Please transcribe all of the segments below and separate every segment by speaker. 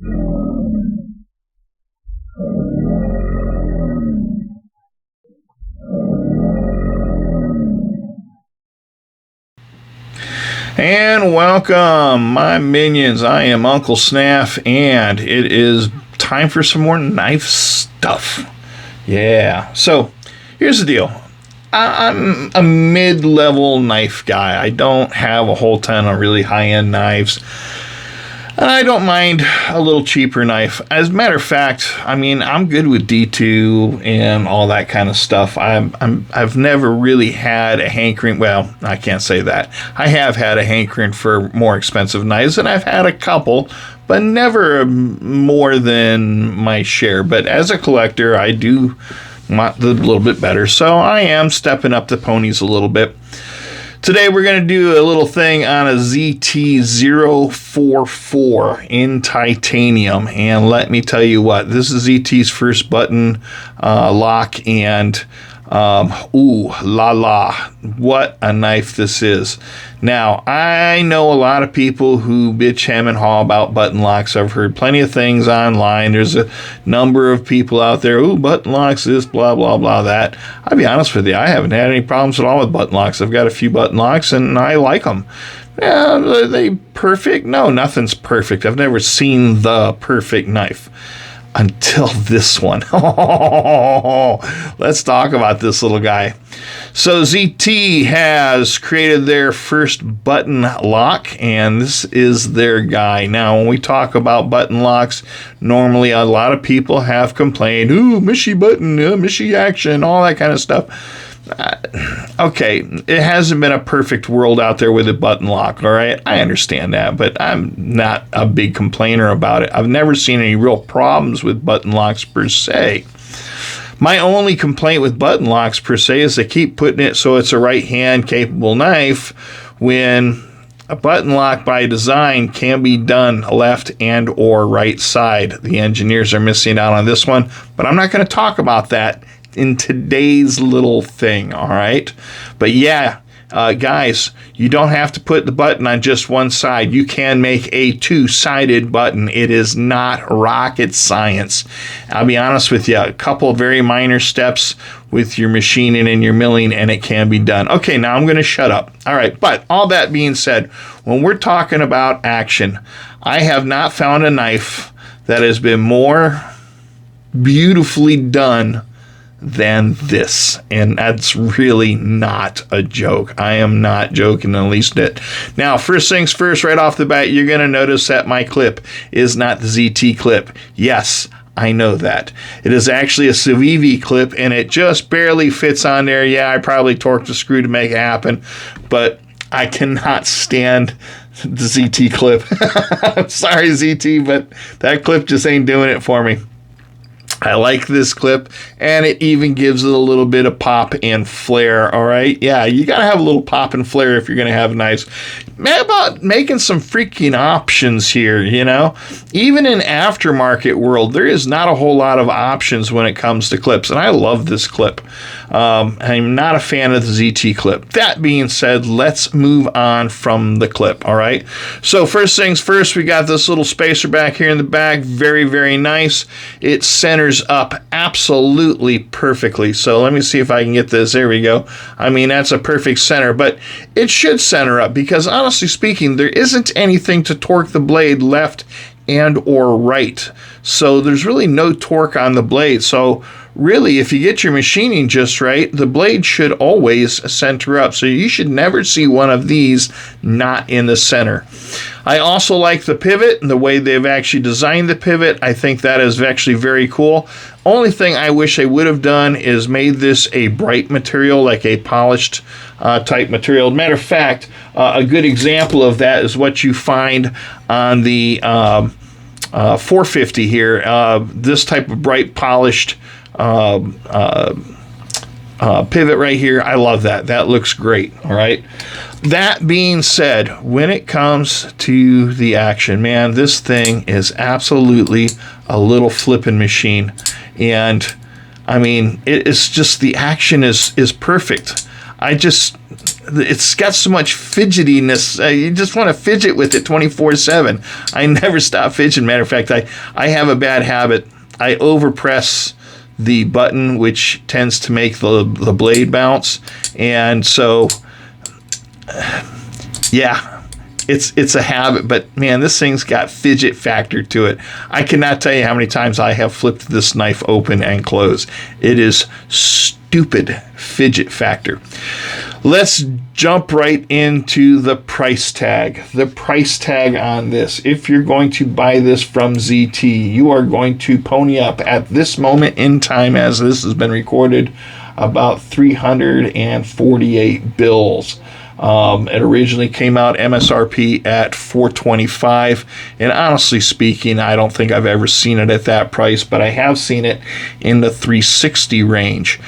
Speaker 1: And welcome, my minions. I am UncleSnaf, and it is time for some more knife stuff. Yeah. So, here's the deal. I'm a mid-level knife guy. I don't have a whole ton of really high-end knives. And I don't mind a little cheaper knife. As a matter of fact, I mean, I'm good with D2 and all that kind of stuff. I've never really had a hankering. Well, I can't say that. I have had a hankering for more expensive knives, and I've had a couple, but never more than my share. But as a collector, I do want a little bit better. So I am stepping up the ponies a little bit. Today we're going to do a little thing on a ZT-044 in titanium, and let me tell you what, this is ZT's first button lock, and ooh la la, what a knife this is. Now, I know a lot of people who bitch, hem, and haw about button locks. I've heard plenty of things online. There's a number of people out there, ooh, button locks, this, blah, blah, blah, that. I'll be honest with you, I haven't had any problems at all with button locks. I've got a few button locks, and I like them. Yeah, are they perfect? No, nothing's perfect. I've never seen the perfect knife. Until this one. Let's talk about this little guy. So ZT has created their first button lock, and this is their guy. Now, when we talk about button locks, normally a lot of people have complained, ooh, mishy button, mishy action, all that kind of stuff. Okay, it hasn't been a perfect world out there with a button lock, all right? I understand that, but I'm not a big complainer about it. I've never seen any real problems with button locks per se. My only complaint with button locks per se is they keep putting it so it's a right-hand capable knife when a button lock by design can be done left and or right side. The engineers are missing out on this one, but I'm not going to talk about that in today's little thing, all right? But yeah, guys, you don't have to put the button on just one side. You can make a two-sided button. It is not rocket science. I'll be honest with you, a couple of very minor steps with your machining and your milling, and it can be done. Okay, now I'm going to shut up. All right, but all that being said, when we're talking about action, I have not found a knife that has been more beautifully done than this, and that's really not a joke. I am not joking in the least bit. Now, first things first, right off the bat, you're going to notice that my clip is not the ZT clip. Yes, I know that. It is actually a Civivi clip, and it just barely fits on there. Yeah, I probably torqued a screw to make it happen, but I cannot stand the ZT clip. I'm sorry, ZT, but that clip just ain't doing it for me. I like this clip, and it even gives it a little bit of pop and flair, all right? Yeah, you got to have a little pop and flair if you're going to have knives. Man, about making some freaking options here, you know? Even in aftermarket world, there is not a whole lot of options when it comes to clips, and I love this clip. I'm not a fan of the ZT clip. That being said, let's move on from the clip, all right? So first things first, we got this little spacer back here in the back. Very, very nice. It centers up absolutely perfectly. So let me see if I can get this. There we go. I mean, that's a perfect center, but it should center up because honestly speaking, there isn't anything to torque the blade left and or right. So there's really no torque on the blade. So really, if you get your machining just right, the blade should always center up. So you should never see one of these not in the center. I also like the pivot and the way they've actually designed the pivot. I think that is actually very cool. Only thing I wish they would have done is made this a bright material, like a polished type material. Matter of fact, a good example of that is what you find on the 450 here. This type of bright polished pivot right here. I love that. That looks great. All right. That being said, when it comes to the action, man, this thing is absolutely a little flipping machine. And I mean, it's just the action is perfect. it's got so much fidgetiness. You just want to fidget with it 24/7. I never stop fidgeting. Matter of fact, I have a bad habit. I overpress the button, which tends to make the blade bounce. And so, yeah, it's a habit. But, man, this thing's got fidget factor to it. I cannot tell you how many times I have flipped this knife open and closed. It is stupid fidget factor. Let's jump right into the price tag. The price tag on this. If you're going to buy this from ZT, you are going to pony up at this moment in time, as this has been recorded, about 348 bills. It originally came out MSRP at $425, and honestly speaking, I don't think I've ever seen it at that price, but I have seen it in the $360 range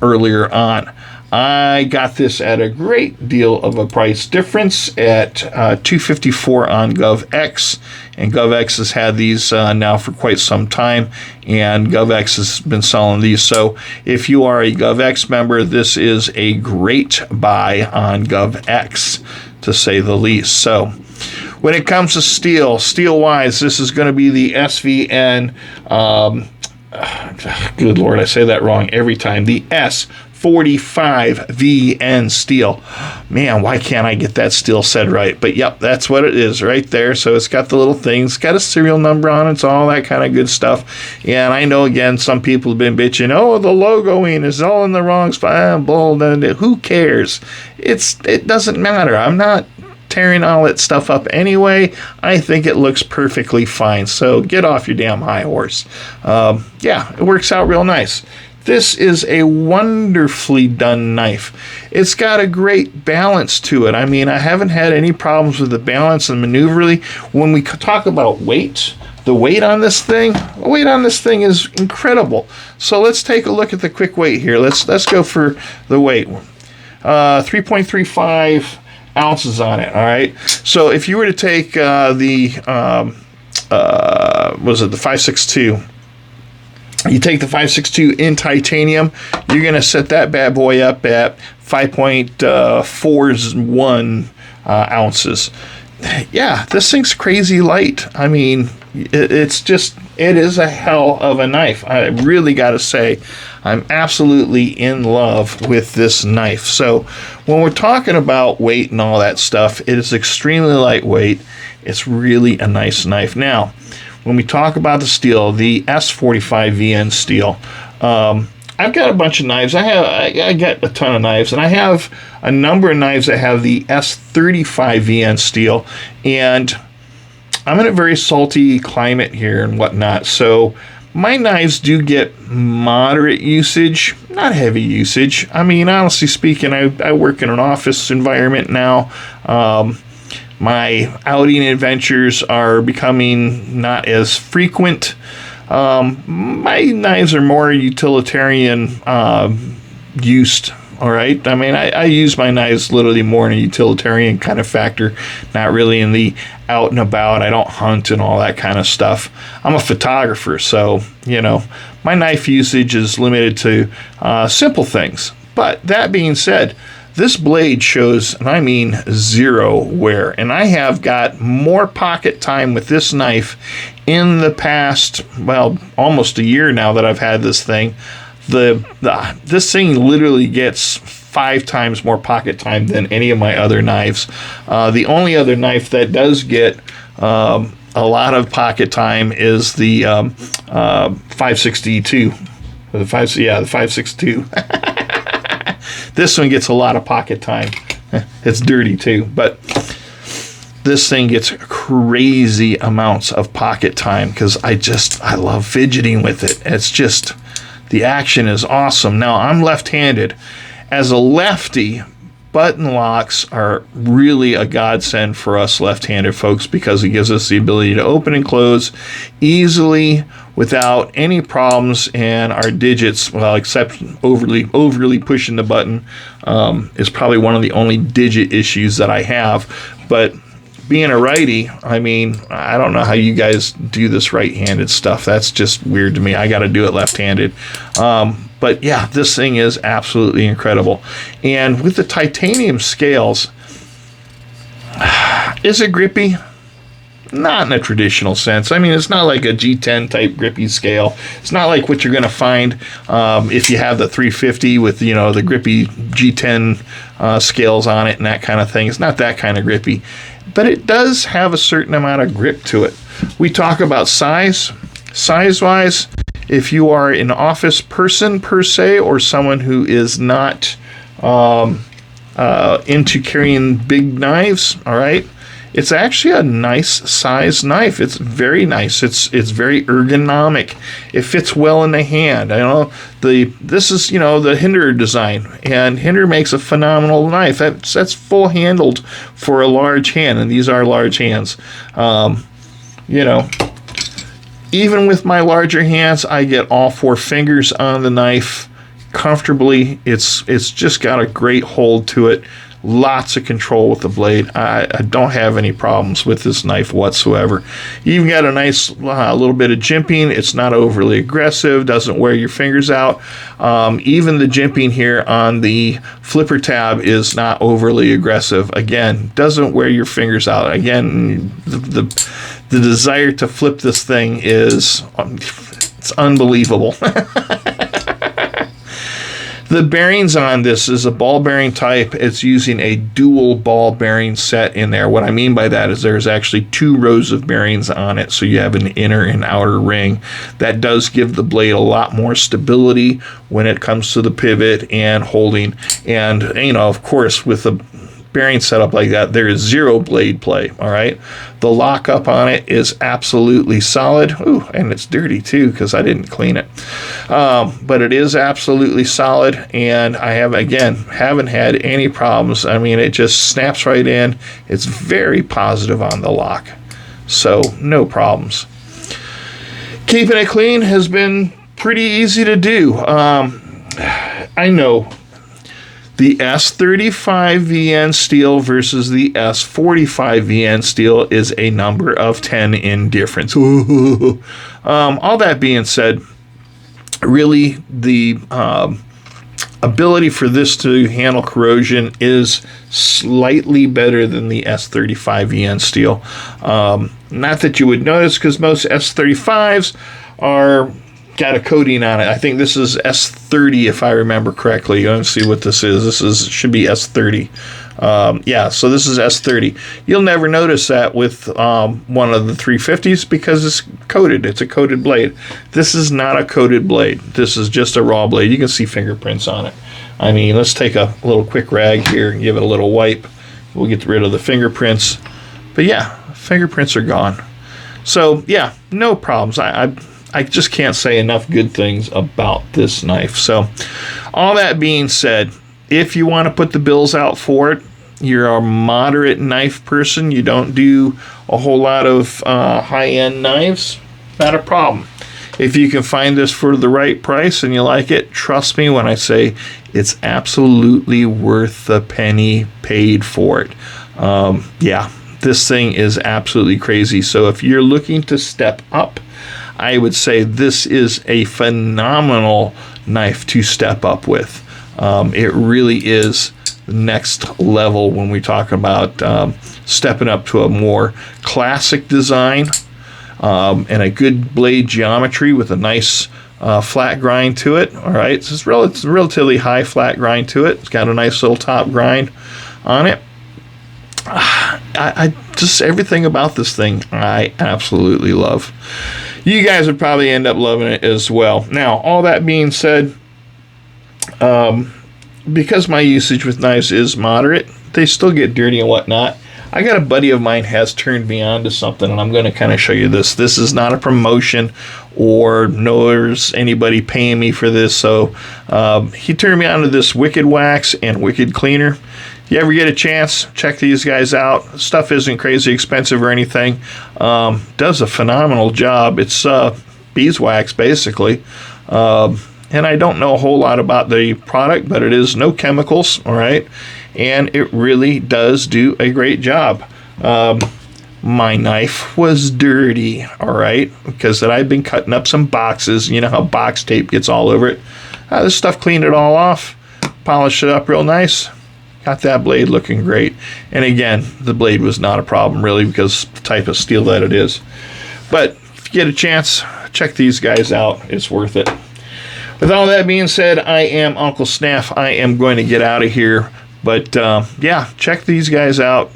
Speaker 1: earlier on. I got this at a great deal of a price difference at $254 on GovX, and GovX has had these now for quite some time, and GovX has been selling these. So if you are a GovX member, this is a great buy on GovX, to say the least. So when it comes to steel-wise, this is going to be the SVN. Good Lord, I say that wrong every time. The S45VN steel. Man, why can't I get that steel said right? But yep, that's what it is right there. So it's got the little things, it's got a serial number on it, it's all that kind of good stuff. And I know, again, some people have been bitching, oh, the logoing is all in the wrong spot. Who cares? It doesn't matter. I'm not tearing all that stuff up anyway. I think it looks perfectly fine. So get off your damn high horse. Yeah, it works out real nice. This is a wonderfully done knife. It's got a great balance to it. I mean, I haven't had any problems with the balance and maneuverability. When we talk about weight, the weight on this thing is incredible. So let's take a look at the quick weight here. Let's go for the weight. 3.35 ounces on it. All right. So if you were to take the 562. You take the 562 in titanium, you're going to set that bad boy up at 5.41 ounces. Yeah, this thing's crazy light. I mean, it is a hell of a knife. I really got to say, I'm absolutely in love with this knife. So when we're talking about weight and all that stuff, it is extremely lightweight. It's really a nice knife. Now, when we talk about the steel, the S45VN steel, I've got a bunch of knives. I got a ton of knives, and I have a number of knives that have the S35VN steel, and I'm in a very salty climate here and whatnot, so my knives do get moderate usage, not heavy usage. I mean, honestly speaking, I work in an office environment now. My outing adventures are becoming not as frequent. My knives are more utilitarian used. All right. I mean, I use my knives literally more in a utilitarian kind of factor, not really in the out and about. I don't hunt and all that kind of stuff. I'm a photographer, so, my knife usage is limited to simple things. But that being said, this blade shows, and I mean zero wear, and I have got more pocket time with this knife in the past, almost a year now that I've had this thing. This thing literally gets 5 times more pocket time than any of my other knives. The only other knife that does get a lot of pocket time is the 562. The 562. This one gets a lot of pocket time. It's dirty too, but this thing gets crazy amounts of pocket time because I love fidgeting with it. It's just, the action is awesome. Now, I'm left-handed. As a lefty, button locks are really a godsend for us left-handed folks because it gives us the ability to open and close easily without any problems, and our digits, except overly pushing the button, is probably one of the only digit issues that I have. But being a righty, I mean, I don't know how you guys do this right-handed stuff. That's just weird to me. I got to do it left-handed. But yeah, this thing is absolutely incredible. And with the titanium scales, is it grippy? Not in a traditional sense. I mean, it's not like a G10 type grippy scale. It's not like what you're going to find if you have the 350 with, the grippy G10 scales on it and that kind of thing. It's not that kind of grippy. But it does have a certain amount of grip to it. We talk about size. Size-wise, if you are an office person per se, or someone who is not into carrying big knives, all right, it's actually a nice size knife. It's very nice. It's very ergonomic. It fits well in the hand. This is the Hinder design, and Hinder makes a phenomenal knife. That's full handled for a large hand, and these are large hands. Even with my larger hands, I get all 4 fingers on the knife comfortably. It's just got a great hold to it. Lots of control with the blade. I don't have any problems with this knife whatsoever. You even got a nice little bit of jimping. It's not overly aggressive, doesn't wear your fingers out. Even the jimping here on the flipper tab is not overly aggressive. Again, doesn't wear your fingers out. Again, the desire to flip this thing it's unbelievable. The bearings on this is a ball bearing type. It's using a dual ball bearing set in there. What I mean by that is there's actually 2 rows of bearings on it, so you have an inner and outer ring. That does give the blade a lot more stability when it comes to the pivot and holding. And, of course, with a bearing setup like that, there is 0 blade play, all right? The lockup on it is absolutely solid. Ooh, and it's dirty too because I didn't clean it. But it is absolutely solid, and I haven't had any problems. I mean, it just snaps right in. It's very positive on the lock, so no problems. Keeping it clean has been pretty easy to do. I know the S35 VN steel versus the S45 VN steel is a number of 10 in difference. All that being said, really the ability for this to handle corrosion is slightly better than the S35 VN steel. Not that you would notice, because most S35s got a coating on it. I think this is S30 if I remember correctly. Let's see what this is. Should be S30. So this is S30. You'll never notice that with one of the 350s because it's coated. It's a coated blade. This is not a coated blade. This is just a raw blade. You can see fingerprints on it. I mean, let's take a little quick rag here and give it a little wipe. We'll get rid of the fingerprints. But yeah, fingerprints are gone. So yeah, no problems. I just can't say enough good things about this knife. So all that being said, if you want to put the bills out for it, you're a moderate knife person, you don't do a whole lot of high-end knives, not a problem. If you can find this for the right price and you like it, trust me when I say it's absolutely worth the penny paid for it. This thing is absolutely crazy. So if you're looking to step up, I would say this is a phenomenal knife to step up with. It really is the next level when we talk about stepping up to a more classic design and a good blade geometry with a nice flat grind to it. All right, so it's relatively high flat grind to it. It's got a nice little top grind on it. I just everything about this thing I absolutely love. You guys would probably end up loving it as well. Now, all that being said, because my usage with knives is moderate, they still get dirty and whatnot. I got a buddy of mine has turned me on to something, and I'm going to kind of show you this. This is not a promotion, or there's anybody paying me for this. So he turned me on to this Wicked Wax and Wicked Cleaner. If you ever get a chance, check these guys out. Stuff isn't crazy expensive or anything. Does a phenomenal job. It's beeswax, basically. And I don't know a whole lot about the product, but it is no chemicals, all right? And it really does do a great job. My knife was dirty, all right? Because I've been cutting up some boxes. You know how box tape gets all over it? This stuff cleaned it all off, polished it up real nice. Got that blade looking great. And again, the blade was not a problem really because the type of steel that it is. But if you get a chance, check these guys out. It's worth it. With all that being said, I am Uncle Snaf. I am going to get out of here. But yeah, check these guys out.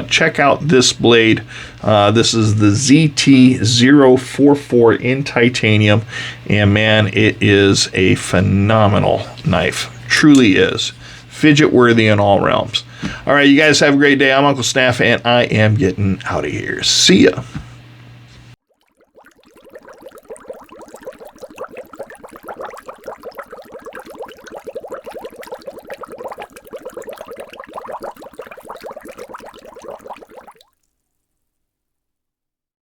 Speaker 1: Check out this blade. This is the ZT044 in titanium. And man, it is a phenomenal knife. Truly is. Fidget worthy in all realms. All right, you guys have a great day. I'm UncleSnaf, and I am getting out of here. See ya.